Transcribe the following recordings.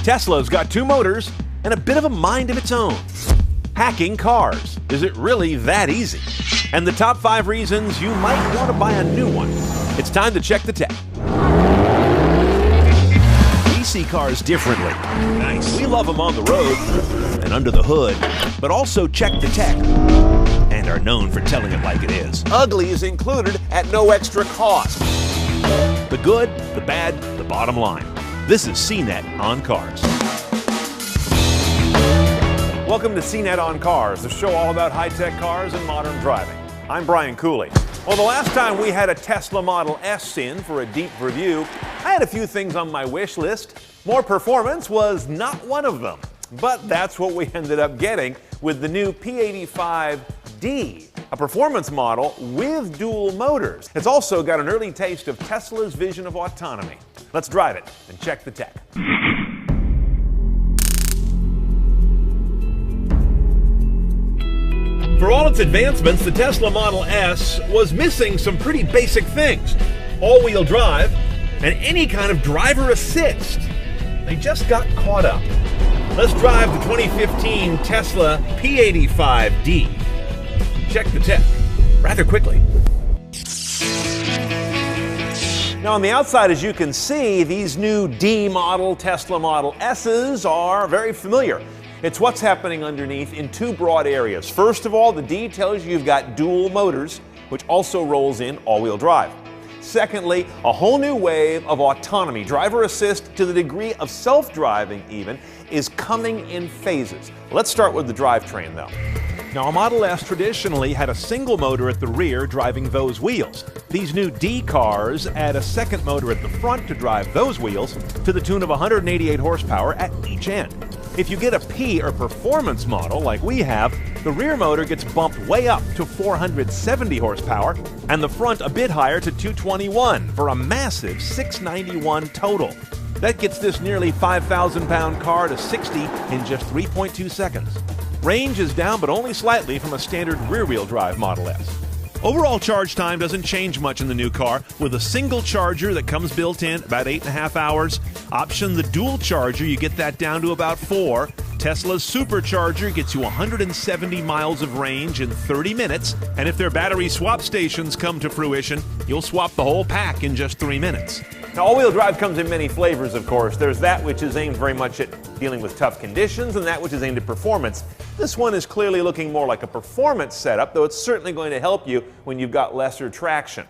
Tesla's got two motors and a bit of a mind of its own. Hacking cars. Is it really that easy? And the top 5 reasons you might want to buy a new one. It's time to check the tech. We see cars differently. Nice. We love them on the road and under the hood, but also check the tech and are known for telling it like it is. Ugly is included at no extra cost. The good, the bad, the bottom line. This is CNET on Cars. Welcome to CNET on Cars, the show all about high-tech cars and modern driving. I'm Brian Cooley. Well, the last time we had a Tesla Model S in for a deep review, I had a few things on my wish list. More performance was not one of them. But that's what we ended up getting with the new P85D, a performance model with dual motors. It's also got an early taste of Tesla's vision of autonomy. Let's drive it and check the tech. For all its advancements, the Tesla Model S was missing some pretty basic things. All-wheel drive and any kind of driver assist. They just got caught up. Let's drive the 2015 Tesla P85D. Check the tech rather quickly. Now on the outside, as you can see, these new D model Tesla Model S's are very familiar. It's what's happening underneath in two broad areas. First of all, the D tells you you've got dual motors, which also rolls in all-wheel drive. Secondly, a whole new wave of autonomy, driver assist to the degree of self-driving even, is coming in phases. Let's start with the drivetrain though. Now, a Model S traditionally had a single motor at the rear driving those wheels. These new D cars add a second motor at the front to drive those wheels to the tune of 188 horsepower at each end. If you get a P or performance model like we have, the rear motor gets bumped way up to 470 horsepower and the front a bit higher to 221 for a massive 691 total. That gets this nearly 5,000-pound car to 60 in just 3.2 seconds. Range is down, but only slightly from a standard rear-wheel drive Model S. Overall charge time doesn't change much in the new car, with a single charger that comes built in, about 8.5 hours. Option the dual charger, you get that down to about 4. Tesla's supercharger gets you 170 miles of range in 30 minutes, and if their battery swap stations come to fruition, you'll swap the whole pack in just 3 minutes. Now, all-wheel drive comes in many flavors, of course. There's that which is aimed very much at dealing with tough conditions and that which is aimed at performance. This one is clearly looking more like a performance setup, though it's certainly going to help you when you've got lesser traction.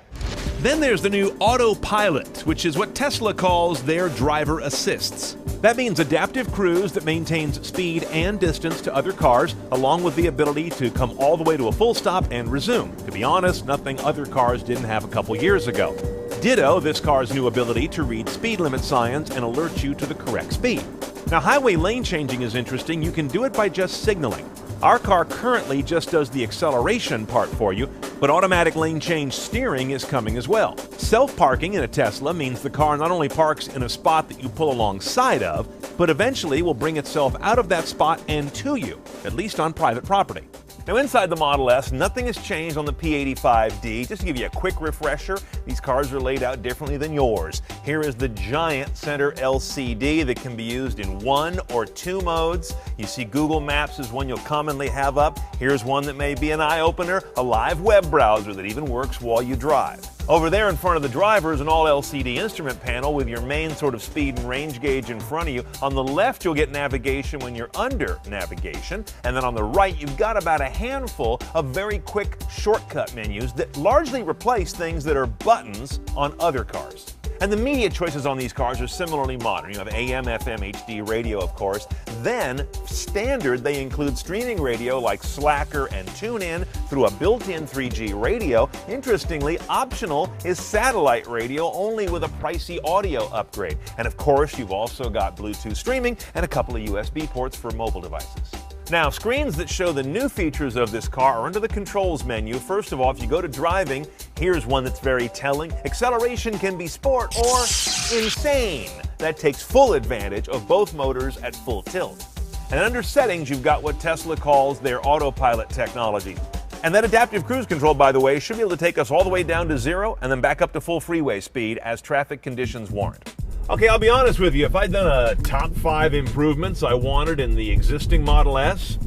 Then there's the new autopilot, which is what Tesla calls their driver assists. That means adaptive cruise that maintains speed and distance to other cars, along with the ability to come all the way to a full stop and resume. To be honest, nothing other cars didn't have a couple years ago. Ditto this car's new ability to read speed limit signs and alert you to the correct speed. Now, highway lane changing is interesting. You can do it by just signaling. Our car currently just does the acceleration part for you, but automatic lane change steering is coming as well. Self-parking in a Tesla means the car not only parks in a spot that you pull alongside of, but eventually will bring itself out of that spot and to you, at least on private property. Now inside the Model S, nothing has changed on the P85D. Just to give you a quick refresher, these cars are laid out differently than yours. Here is the giant center LCD that can be used in 1 or 2 modes. You see Google Maps is one you'll commonly have up. Here's one that may be an eye-opener, a live web browser that even works while you drive. Over there in front of the driver is an all-LCD instrument panel with your main sort of speed and range gauge in front of you. On the left, you'll get navigation when you're under navigation. And then on the right, you've got about a handful of very quick shortcut menus that largely replace things that are buttons on other cars. And the media choices on these cars are similarly modern. You have AM, FM, HD radio, of course. Then, standard, they include streaming radio like Slacker and TuneIn through a built-in 3G radio. Interestingly, optional is satellite radio, only with a pricey audio upgrade. And of course, you've also got Bluetooth streaming and a couple of USB ports for mobile devices. Now, screens that show the new features of this car are under the controls menu. First of all, if you go to driving, here's one that's very telling. Acceleration can be sport or insane. That takes full advantage of both motors at full tilt. And under settings, you've got what Tesla calls their autopilot technology. And that adaptive cruise control, by the way, should be able to take us all the way down to 0 and then back up to full freeway speed as traffic conditions warrant. Okay, I'll be honest with you. If I'd done a top 5 improvements I wanted in the existing Model S,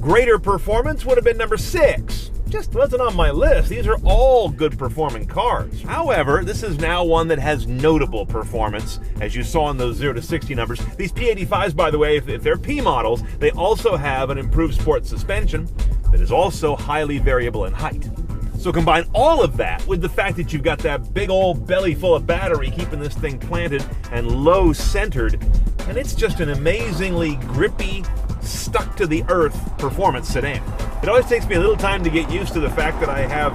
greater performance would have been number 6. Just wasn't on my list. These are all good performing cars. However, this is now one that has notable performance, as you saw in those 0 to 60 numbers. These P85s, by the way, if they're P models, they also have an improved sport suspension that is also highly variable in height. So combine all of that with the fact that you've got that big old belly full of battery keeping this thing planted and low centered, and it's just an amazingly grippy, stuck to the earth performance sedan. It always takes me a little time to get used to the fact that I have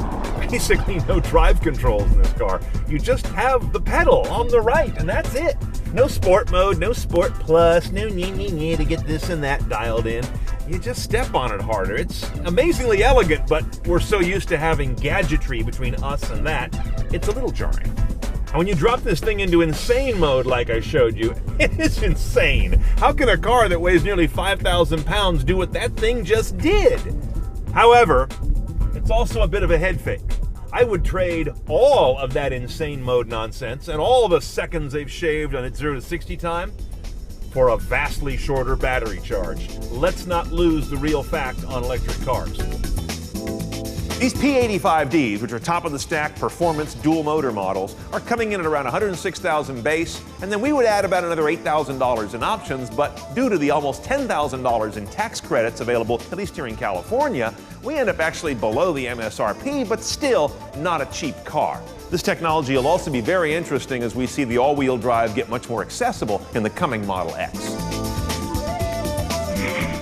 basically no drive controls in this car. You just have the pedal on the right, and that's it. No sport mode, no sport plus, no to get this and that dialed in. You just step on it harder. It's amazingly elegant, but we're so used to having gadgetry between us and that, it's a little jarring. And when you drop this thing into insane mode like I showed you, it is insane. How can a car that weighs nearly 5,000 pounds do what that thing just did? However, it's also a bit of a head fake. I would trade all of that insane mode nonsense and all the seconds they've shaved on its 0 to 60 time for a vastly shorter battery charge. Let's not lose the real fact on electric cars. These P85Ds, which are top-of-the-stack performance dual-motor models, are coming in at around $106,000 base, and then we would add about another $8,000 in options, but due to the almost $10,000 in tax credits available, at least here in California, we end up actually below the MSRP, but still not a cheap car. This technology will also be very interesting as we see the all-wheel drive get much more accessible in the coming Model X.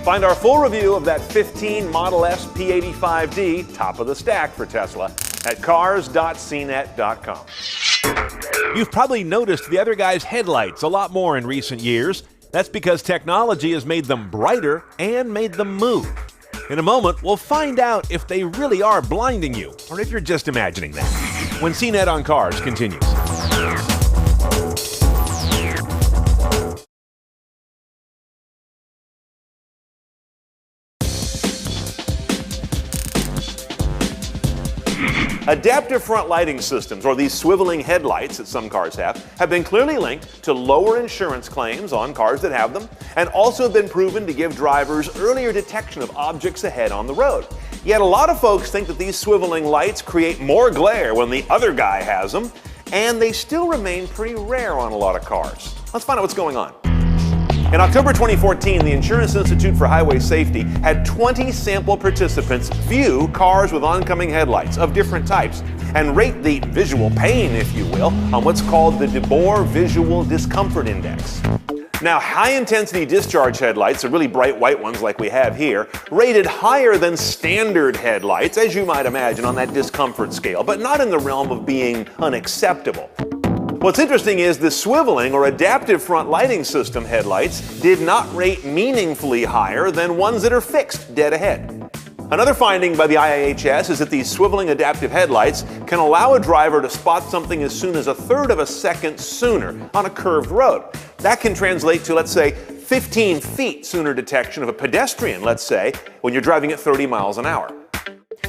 Find our full review of that 15 Model S P85D, top of the stack for Tesla, at cars.cnet.com. You've probably noticed the other guy's headlights a lot more in recent years. That's because technology has made them brighter and made them move. In a moment, we'll find out if they really are blinding you, or if you're just imagining that, when CNET on Cars continues. Adaptive front lighting systems, or these swiveling headlights that some cars have been clearly linked to lower insurance claims on cars that have them, and also have been proven to give drivers earlier detection of objects ahead on the road. Yet a lot of folks think that these swiveling lights create more glare when the other guy has them, and they still remain pretty rare on a lot of cars. Let's find out what's going on. In October 2014, the Insurance Institute for Highway Safety had 20 sample participants view cars with oncoming headlights of different types and rate the visual pain, if you will, on what's called the de Boer Visual Discomfort Index. Now, high-intensity discharge headlights, the really bright white ones like we have here, rated higher than standard headlights, as you might imagine, on that discomfort scale, but not in the realm of being unacceptable. What's interesting is the swiveling or adaptive front lighting system headlights did not rate meaningfully higher than ones that are fixed dead ahead. Another finding by the IIHS is that these swiveling adaptive headlights can allow a driver to spot something as soon as 1/3 of a second sooner on a curved road. That can translate to, let's say, 15 feet sooner detection of a pedestrian, let's say, when you're driving at 30 miles an hour.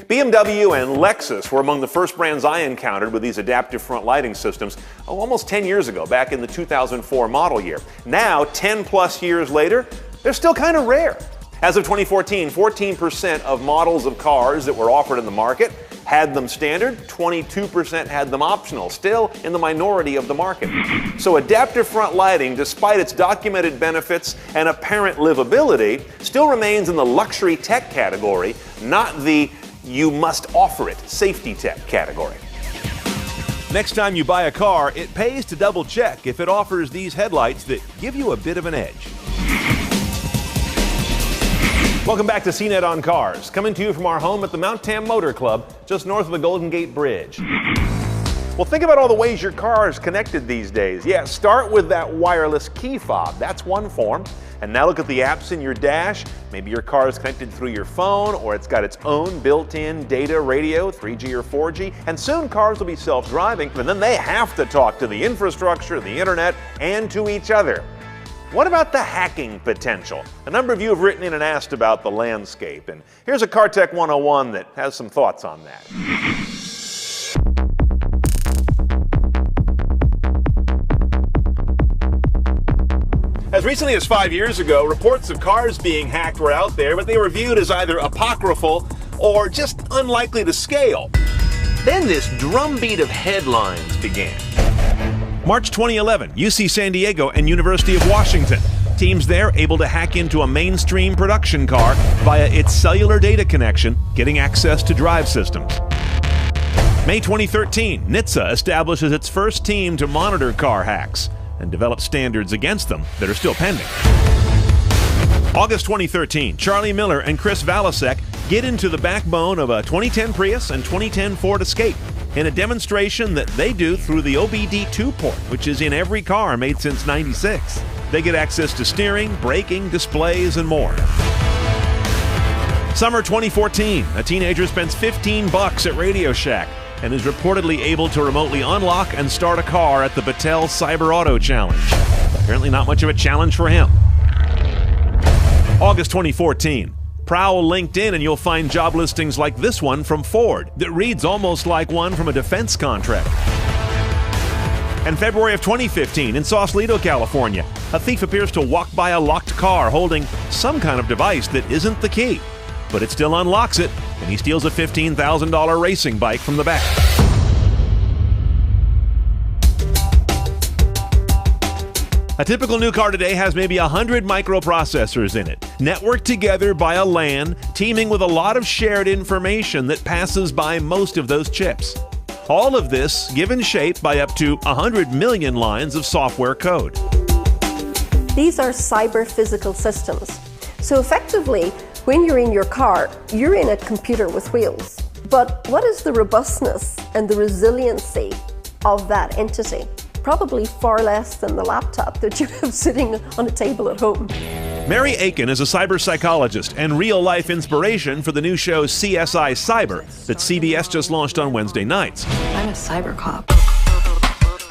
BMW and Lexus were among the first brands I encountered with these adaptive front lighting systems almost 10 years ago, back in the 2004 model year. Now, 10 plus years later, they're still kind of rare. As of 2014, 14% of models of cars that were offered in the market had them standard, 22% had them optional, still in the minority of the market. So adaptive front lighting, despite its documented benefits and apparent livability, still remains in the luxury tech category, not the you must offer it safety tech category. Next time you buy a car, it pays to double check if it offers these headlights that give you a bit of an edge. Welcome back to CNET on Cars, coming to you from our home at the Mount Tam Motor Club, just north of the Golden Gate Bridge. Well, think about all the ways your car is connected these days. Yeah, start with that wireless key fob. That's one form. And now look at the apps in your dash. Maybe your car is connected through your phone, or it's got its own built-in data radio, 3G or 4G, and soon cars will be self-driving, and then they have to talk to the infrastructure, the internet, and to each other. What about the hacking potential? A number of you have written in and asked about the landscape, and here's a Car Tech 101 that has some thoughts on that. As recently as 5 years ago, reports of cars being hacked were out there, but they were viewed as either apocryphal or just unlikely to scale. Then this drumbeat of headlines began. March 2011, UC San Diego and University of Washington. Teams there able to hack into a mainstream production car via its cellular data connection, getting access to drive systems. May 2013, NHTSA establishes its first team to monitor car hacks and develop standards against them that are still pending. August 2013, Charlie Miller and Chris Valasek get into the backbone of a 2010 Prius and 2010 Ford Escape in a demonstration that they do through the OBD2 port, which is in every car made since '96. They get access to steering, braking, displays, and more. Summer 2014, a teenager spends $15 at Radio Shack and is reportedly able to remotely unlock and start a car at the Battelle Cyber Auto Challenge. Apparently not much of a challenge for him. August 2014. Prowl LinkedIn and you'll find job listings like this one from Ford that reads almost like one from a defense contract. And February of 2015, in Sausalito, California, a thief appears to walk by a locked car holding some kind of device that isn't the key. But it still unlocks it, and he steals a $15,000 racing bike from the back. A typical new car today has maybe 100 microprocessors in it, networked together by a LAN, teaming with a lot of shared information that passes by most of those chips. All of this given shape by up to 100 million lines of software code. These are cyber-physical systems. So effectively, when you're in your car, you're in a computer with wheels. But what is the robustness and the resiliency of that entity? Probably far less than the laptop that you have sitting on a table at home. Mary Aiken is a cyber psychologist and real-life inspiration for the new show CSI Cyber that CBS just launched on Wednesday nights. I'm a cyber cop.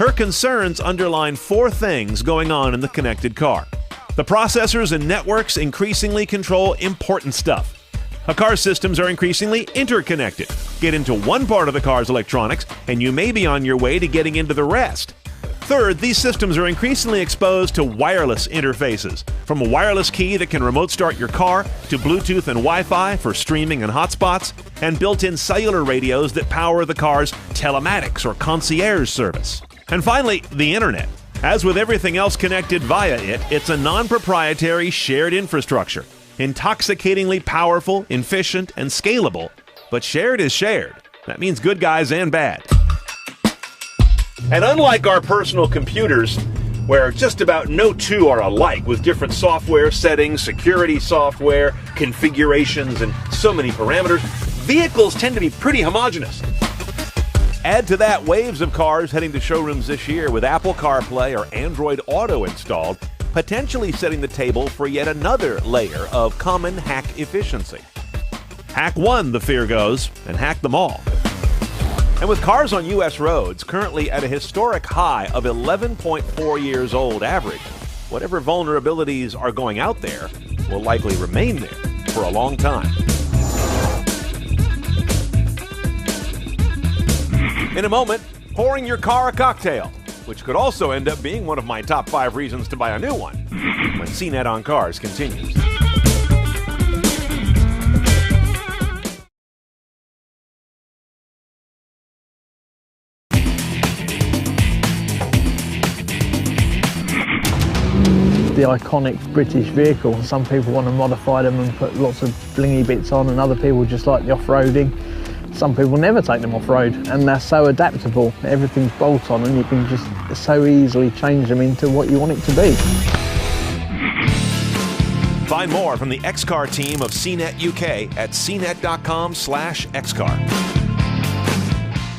Her concerns underline 4 things going on in the connected car. The processors and networks increasingly control important stuff. A car's systems are increasingly interconnected. Get into one part of the car's electronics, and you may be on your way to getting into the rest. Third, these systems are increasingly exposed to wireless interfaces, from a wireless key that can remote start your car to Bluetooth and Wi-Fi for streaming and hotspots, and built-in cellular radios that power the car's telematics or concierge service. And finally, the internet. As with everything else connected via it, it's a non-proprietary shared infrastructure. Intoxicatingly powerful, efficient, and scalable. But shared is shared. That means good guys and bad. And unlike our personal computers, where just about no two are alike with different software settings, security software, configurations, and so many parameters, vehicles tend to be pretty homogeneous. Add to that waves of cars heading to showrooms this year with Apple CarPlay or Android Auto installed, potentially setting the table for yet another layer of common hack efficiency. Hack one, the fear goes, and hack them all. And with cars on U.S. roads currently at a historic high of 11.4 years old average, whatever vulnerabilities are going out there will likely remain there for a long time. In a moment, pouring your car a cocktail, which could also end up being one of my top 5 reasons to buy a new one, when CNET on Cars continues. The iconic British vehicle. Some people want to modify them and put lots of blingy bits on, and other people just like the off-roading. Some people never take them off-road, and they're so adaptable. Everything's bolt-on, and you can just so easily change them into what you want it to be. Find more from the X-Car team of CNET UK at cnet.com/xcar.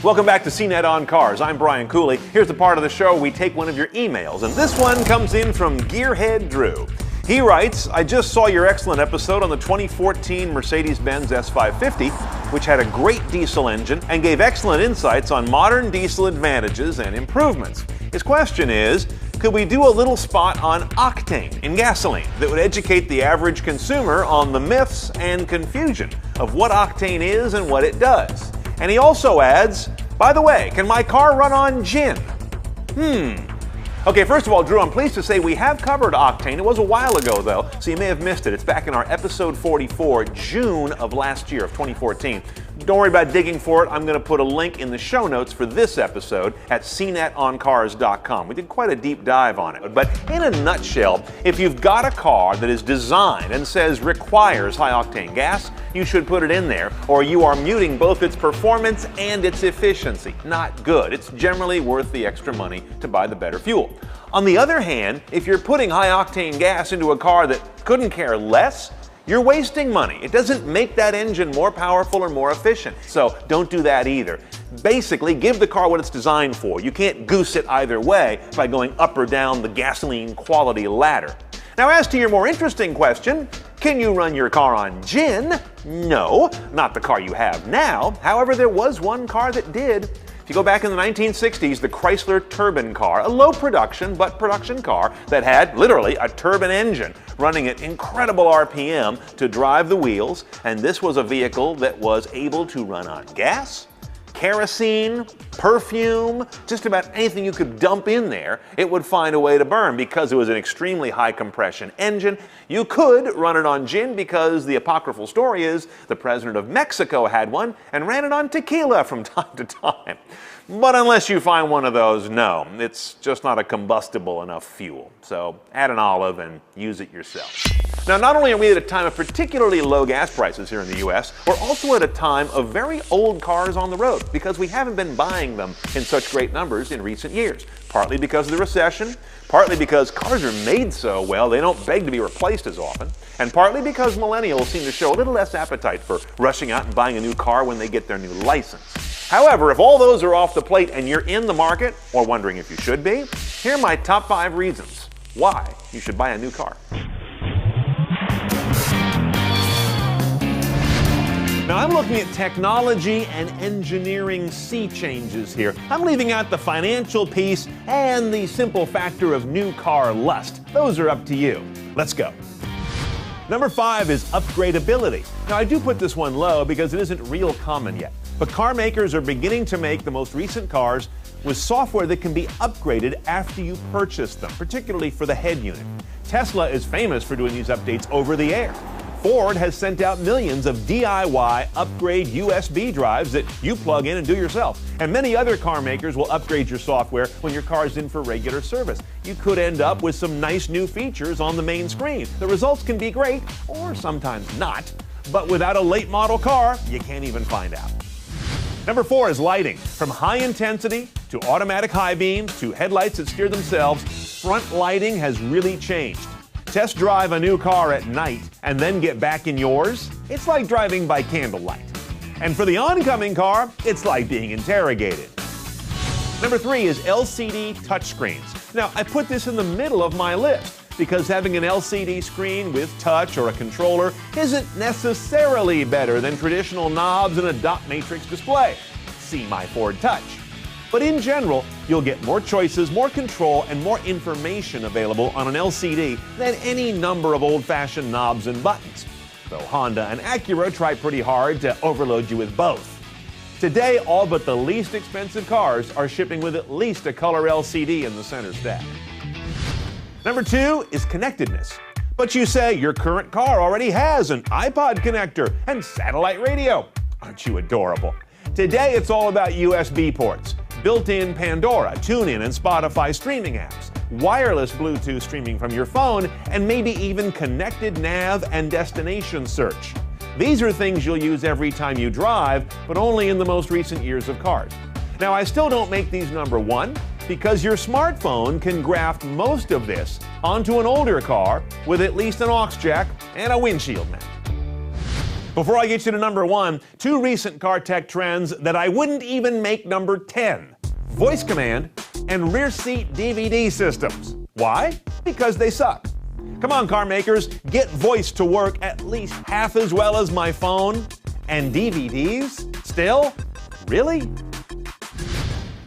Welcome back to CNET on Cars. I'm Brian Cooley. Here's the part of the show where we take one of your emails, and this one comes in from Gearhead Drew. He writes, I just saw your excellent episode on the 2014 Mercedes-Benz S550, which had a great diesel engine and gave excellent insights on modern diesel advantages and improvements. His question is, could we do a little spot on octane in gasoline that would educate the average consumer on the myths and confusion of what octane is and what it does? And he also adds, by the way, can my car run on gin? Okay, first of all, Drew, I'm pleased to say we have covered octane. It was a while ago, though, so you may have missed it. It's back in our episode 44, June of last year, of 2014. Don't worry about digging for it. I'm going to put a link in the show notes for this episode at cnetoncars.com. We did quite a deep dive on it. But in a nutshell, if you've got a car that is designed and says requires high-octane gas, you should put it in there, or you are muting both its performance and its efficiency. Not good. It's generally worth the extra money to buy the better fuel. On the other hand, if you're putting high-octane gas into a car that couldn't care less, you're wasting money. It doesn't make that engine more powerful or more efficient. So don't do that either. Basically, give the car what it's designed for. You can't goose it either way by going up or down the gasoline quality ladder. Now, as to your more interesting question, can you run your car on gin? No, not the car you have now. However, there was one car that did. If you go back in the 1960s, the Chrysler Turbine car, a low production but production car that had literally a turbine engine running at incredible RPM to drive the wheels, and this was a vehicle that was able to run on gas, kerosene, perfume, just about anything you could dump in there, it would find a way to burn because it was an extremely high compression engine. You could run it on gin because the apocryphal story is the president of Mexico had one and ran it on tequila from time to time. But unless you find one of those, no, it's just not a combustible enough fuel. So add an olive and use it yourself. Now, not only are we at a time of particularly low gas prices here in the US, we're also at a time of very old cars on the road because we haven't been buying them in such great numbers in recent years. Partly because of the recession, partly because cars are made so well they don't beg to be replaced as often, and partly because millennials seem to show a little less appetite for rushing out and buying a new car when they get their new license. However, if all those are off the plate and you're in the market, or wondering if you should be, here are my top 5 reasons why you should buy a new car. Now, I'm looking at technology and engineering sea changes here. I'm leaving out the financial piece and the simple factor of new car lust. Those are up to you. Let's go. Number 5 is upgradability. Now, I do put this one low because it isn't real common yet. But car makers are beginning to make the most recent cars with software that can be upgraded after you purchase them, particularly for the head unit. Tesla is famous for doing these updates over the air. Ford has sent out millions of DIY upgrade USB drives that you plug in and do yourself. And many other car makers will upgrade your software when your car's in for regular service. You could end up with some nice new features on the main screen. The results can be great, or sometimes not. But without a late model car, you can't even find out. Number 4 is lighting. From high intensity to automatic high beams to headlights that steer themselves, front lighting has really changed. Test drive a new car at night and then get back in yours. It's like driving by candlelight. And for the oncoming car, it's like being interrogated. Number 3 is LCD touchscreens. Now, I put this in the middle of my list because having an LCD screen with touch or a controller isn't necessarily better than traditional knobs and a dot matrix display. See my Ford Touch. But in general, you'll get more choices, more control, and more information available on an LCD than any number of old-fashioned knobs and buttons. Though Honda and Acura try pretty hard to overload you with both. Today, all but the least expensive cars are shipping with at least a color LCD in the center stack. Number 2 is connectedness. But you say your current car already has an iPod connector and satellite radio. Aren't you adorable? Today, it's all about USB ports, built-in Pandora, TuneIn, and Spotify streaming apps, wireless Bluetooth streaming from your phone, and maybe even connected nav and destination search. These are things you'll use every time you drive, but only in the most recent years of cars. Now, I still don't make these number 1 because your smartphone can graft most of this onto an older car with at least an aux jack and a windshield mount. Before I get you to number 1, 2 recent car tech trends that I wouldn't even make number 10. Voice command and rear seat DVD systems. Why? Because they suck. Come on, car makers, get voice to work at least half as well as my phone. And DVDs? Still? Really?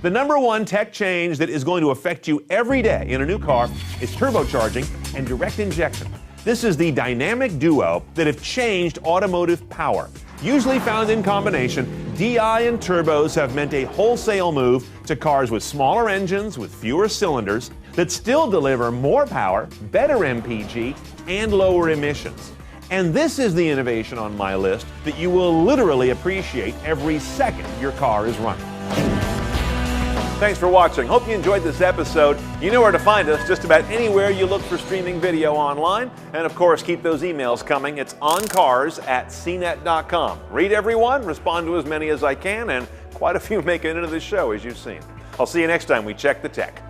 The number 1 tech change that is going to affect you every day in a new car is turbocharging and direct injection. This is the dynamic duo that have changed automotive power. Usually found in combination, DI and turbos have meant a wholesale move to cars with smaller engines with fewer cylinders. that still deliver more power, better MPG, and lower emissions. And this is the innovation on my list that you will literally appreciate every second your car is running. Thanks for watching. Hope you enjoyed this episode. You know where to find us, just about anywhere you look for streaming video online. And of course, keep those emails coming. It's oncars@cnet.com. Read every one, respond to as many as I can, and quite a few make it into the show, as you've seen. I'll see you next time we check the tech.